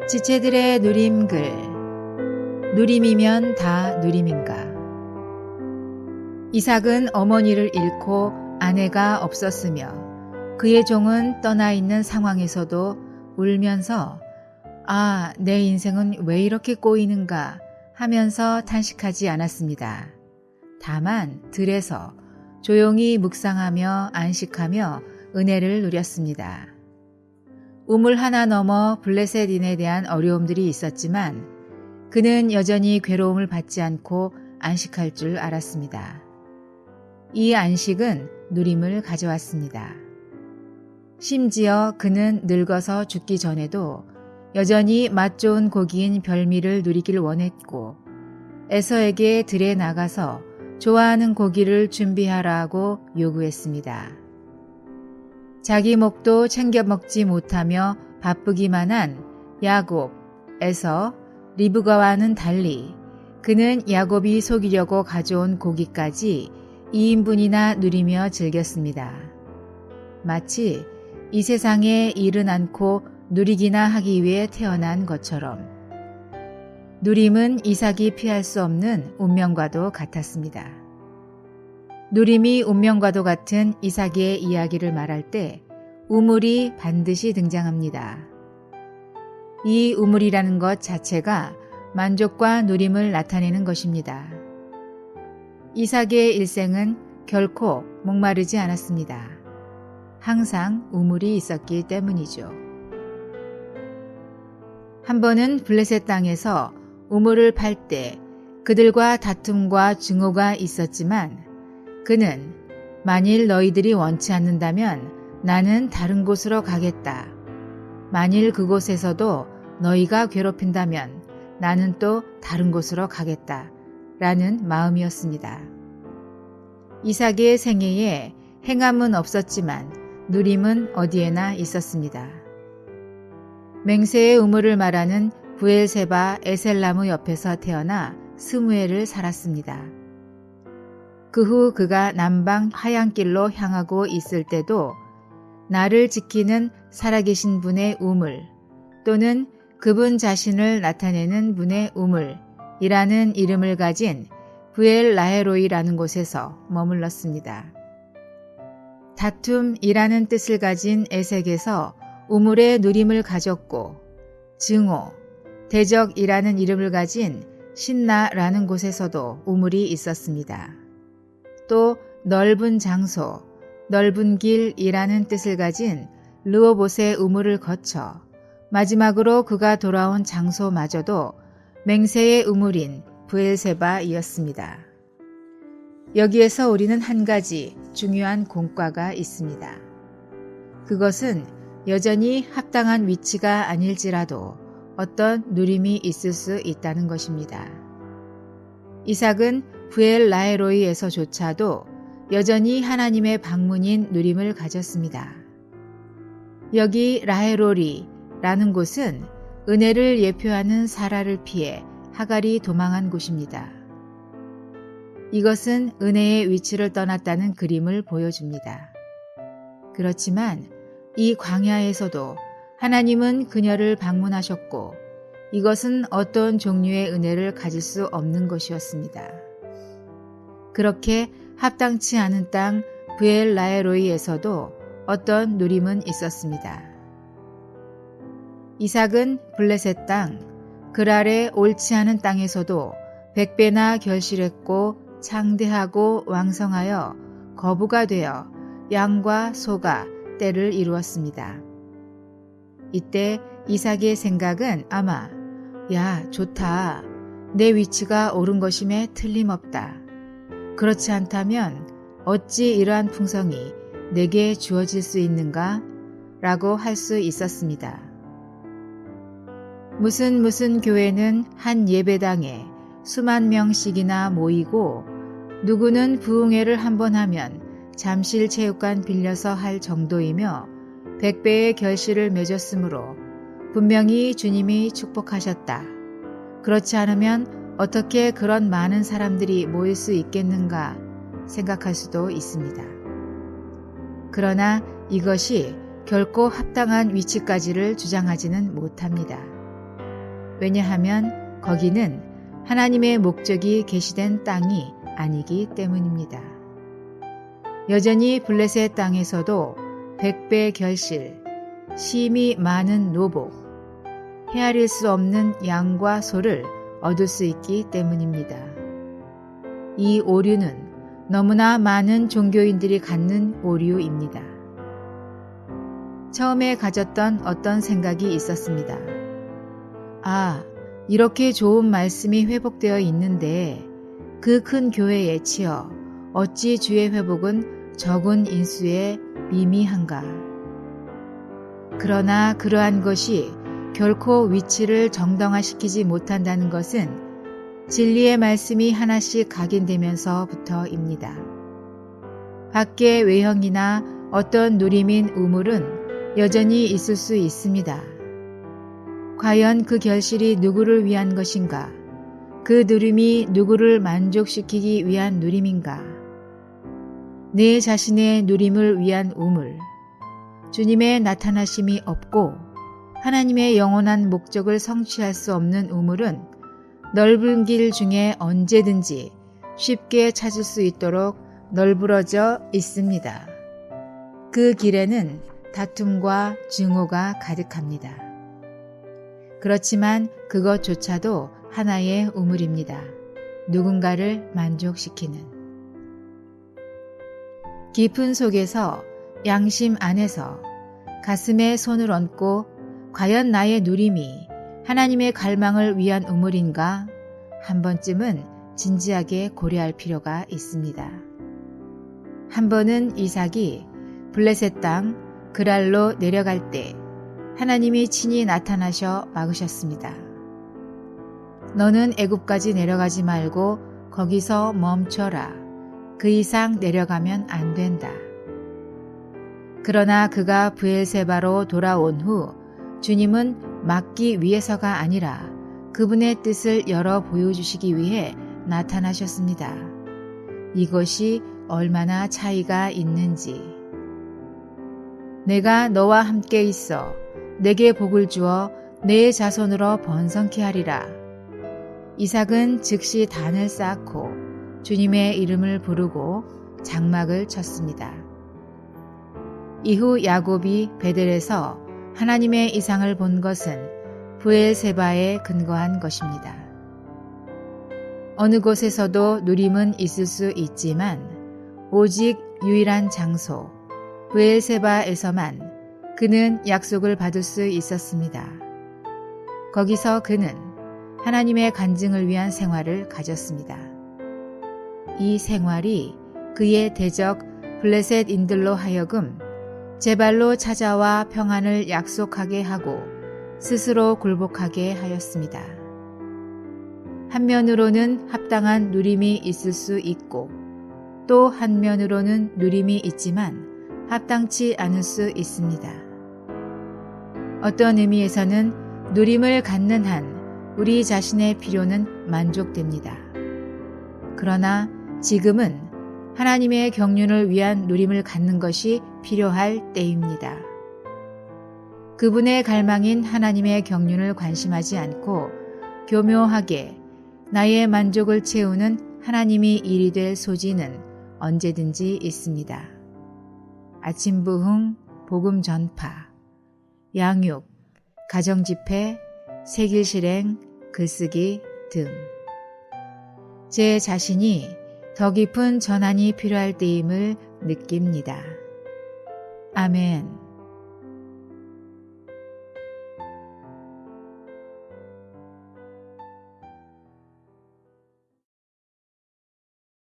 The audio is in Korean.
지체들의 누림글. 누림이면 다 누림인가. 이삭은 어머니를 잃고 아내가 없었으며 그의 종은 떠나 있는 상황에서도 울면서 아, 내 인생은 왜 이렇게 꼬이는가 하면서 탄식하지 않았습니다. 다만 들에서 조용히 묵상하며 안식하며 은혜를 누렸습니다. 우물 하나 넘어 블레셋인에 대한 어려움들이 있었지만 그는 여전히 괴로움을 받지 않고 안식할 줄 알았습니다. 이 안식은 누림을 가져왔습니다. 심지어 그는 늙어서 죽기 전에도 여전히 맛 좋은 고기인 별미를 누리길 원했고 에서에게 들에 나가서 좋아하는 고기를 준비하라고 요구했습니다. 자기 목도 챙겨 먹지 못하며 바쁘기만 한 야곱, 에서, 리브가와는 달리 그는 야곱이 속이려고 가져온 고기까지 2인분이나 누리며 즐겼습니다. 마치 이 세상에 일은 않고 누리기나 하기 위해 태어난 것처럼 누림은 이삭이 피할 수 없는 운명과도 같았습니다. 누림이 운명과도 같은 이삭의 이야기를 말할 때 우물이 반드시 등장합니다. 이 우물이라는 것 자체가 만족과 누림을 나타내는 것입니다. 이삭의 일생은 결코 목마르지 않았습니다. 항상 우물이 있었기 때문이죠. 한 번은 블레셋 땅에서 우물을 팔 때 그들과 다툼과 증오가 있었지만 그는 만일 너희들이 원치 않는다면 나는 다른 곳으로 가겠다. 만일 그곳에서도 너희가 괴롭힌다면 나는 또 다른 곳으로 가겠다. 라는 마음이었습니다. 이삭의 생애에 행함은 없었지만 누림은 어디에나 있었습니다. 맹세의 우물을 말하는 부엘세바 에셀나무 옆에서 태어나 스무엘을 살았습니다. 그 후 그가 남방 하얀길로 향하고 있을 때도 나를 지키는 살아계신 분의 우물 또는 그분 자신을 나타내는 분의 우물이라는 이름을 가진 부엘 라헤로이라는 곳에서 머물렀습니다. 다툼이라는 뜻을 가진 에색에서 우물의 누림을 가졌고 증오, 대적이라는 이름을 가진 신나라는 곳에서도 우물이 있었습니다. 또 넓은 장소, 넓은 길이라는 뜻을 가진 르호봇의 우물을 거쳐 마지막으로 그가 돌아온 장소마저도 맹세의 우물인 부엘세바이었습니다. 여기에서 우리는 한 가지 중요한 공과가 있습니다. 그것은 여전히 합당한 위치가 아닐지라도 어떤 누림이 있을 수 있다는 것입니다. 이삭은 부엘 라헤로이에서조차도 여전히 하나님의 방문인 누림을 가졌습니다. 여기 라헤로리라는 곳은 은혜를 예표하는 사라를 피해 하갈이 도망한 곳입니다. 이것은 은혜의 위치를 떠났다는 그림을 보여줍니다. 그렇지만 이 광야에서도 하나님은 그녀를 방문하셨고 이것은 어떤 종류의 은혜를 가질 수 없는 것이었습니다. 그렇게 합당치 않은 땅 부엘 라헤로이에서도 어떤 누림은 있었습니다. 이삭은 블레셋 땅 그랄의 옳지 않은 땅에서도 100배나 결실했고 창대하고 왕성하여 거부가 되어 양과 소가 때를 이루었습니다. 이때 이삭의 생각은 아마 야 좋다. 내 위치가 옳은 것임에 틀림없다. 그렇지 않다면 어찌 이러한 풍성이 내게 주어질 수 있는가? 라고 할 수 있었습니다. 무슨 교회는 한 예배당에 수만 명씩이나 모이고 누구는 부흥회를 한번 하면 잠실 체육관 빌려서 할 정도이며 100배의 결실을 맺었으므로 분명히 주님이 축복하셨다. 그렇지 않으면 어떻게 그런 많은 사람들이 모일 수 있겠는가 생각할 수도 있습니다. 그러나 이것이 결코 합당한 위치까지를 주장하지는 못합니다. 왜냐하면 거기는 하나님의 목적이 계시된 땅이 아니기 때문입니다. 여전히 블레셋 땅에서도 백배 결실, 심히 많은 노복, 헤아릴 수 없는 양과 소를 얻을 수 있기 때문입니다. 이 오류는 너무나 많은 종교인들이 갖는 오류입니다. 처음에 가졌던 어떤 생각이 있었습니다. 아, 이렇게 좋은 말씀이 회복되어 있는데 그 큰 교회에 치여 어찌 주의 회복은 적은 인수에 미미한가. 그러나 그러한 것이 결코 위치를 정당화시키지 못한다는 것은 진리의 말씀이 하나씩 각인되면서부터입니다. 밖의 외형이나 어떤 누림인 우물은 여전히 있을 수 있습니다. 과연 그 결실이 누구를 위한 것인가? 그 누림이 누구를 만족시키기 위한 누림인가? 내 자신의 누림을 위한 우물, 주님의 나타나심이 없고 하나님의 영원한 목적을 성취할 수 없는 우물은 넓은 길 중에 언제든지 쉽게 찾을 수 있도록 널브러져 있습니다. 그 길에는 다툼과 증오가 가득합니다. 그렇지만 그것조차도 하나의 우물입니다. 누군가를 만족시키는. 깊은 속에서 양심 안에서 가슴에 손을 얹고 과연 나의 누림이 하나님의 갈망을 위한 우물인가 한 번쯤은 진지하게 고려할 필요가 있습니다. 한 번은 이삭이 블레셋 땅 그랄로 내려갈 때 하나님이 친히 나타나셔 막으셨습니다. 너는 애굽까지 내려가지 말고 거기서 멈춰라. 그 이상 내려가면 안 된다. 그러나 그가 브엘세바로 돌아온 후 주님은 막기 위해서가 아니라 그분의 뜻을 열어 보여주시기 위해 나타나셨습니다. 이것이 얼마나 차이가 있는지. 내가 너와 함께 있어 내게 복을 주어 내 자손으로 번성케 하리라. 이삭은 즉시 단을 쌓고 주님의 이름을 부르고 장막을 쳤습니다. 이후 야곱이 베델에서 하나님의 이상을 본 것은 브엘세바에 근거한 것입니다. 어느 곳에서도 누림은 있을 수 있지만 오직 유일한 장소 브엘세바에서만 그는 약속을 받을 수 있었습니다. 거기서 그는 하나님의 간증을 위한 생활을 가졌습니다. 이 생활이 그의 대적 블레셋인들로 하여금 제발로 찾아와 평안을 약속하게 하고 스스로 굴복하게 하였습니다. 한면으로는 합당한 누림이 있을 수 있고 또 한면으로는 누림이 있지만 합당치 않을 수 있습니다. 어떤 의미에서는 누림을 갖는 한 우리 자신의 필요는 만족됩니다. 그러나 지금은 하나님의 경륜을 위한 누림을 갖는 것이 필요할 때입니다. 그분의 갈망인 하나님의 경륜을 관심하지 않고 교묘하게 나의 만족을 채우는 하나님이 일이 될 소지는 언제든지 있습니다. 아침 부흥, 복음 전파, 양육, 가정집회, 세길 실행, 글쓰기 등 제 자신이 더 깊은 전환이 필요할 때임을 느낍니다. 아멘.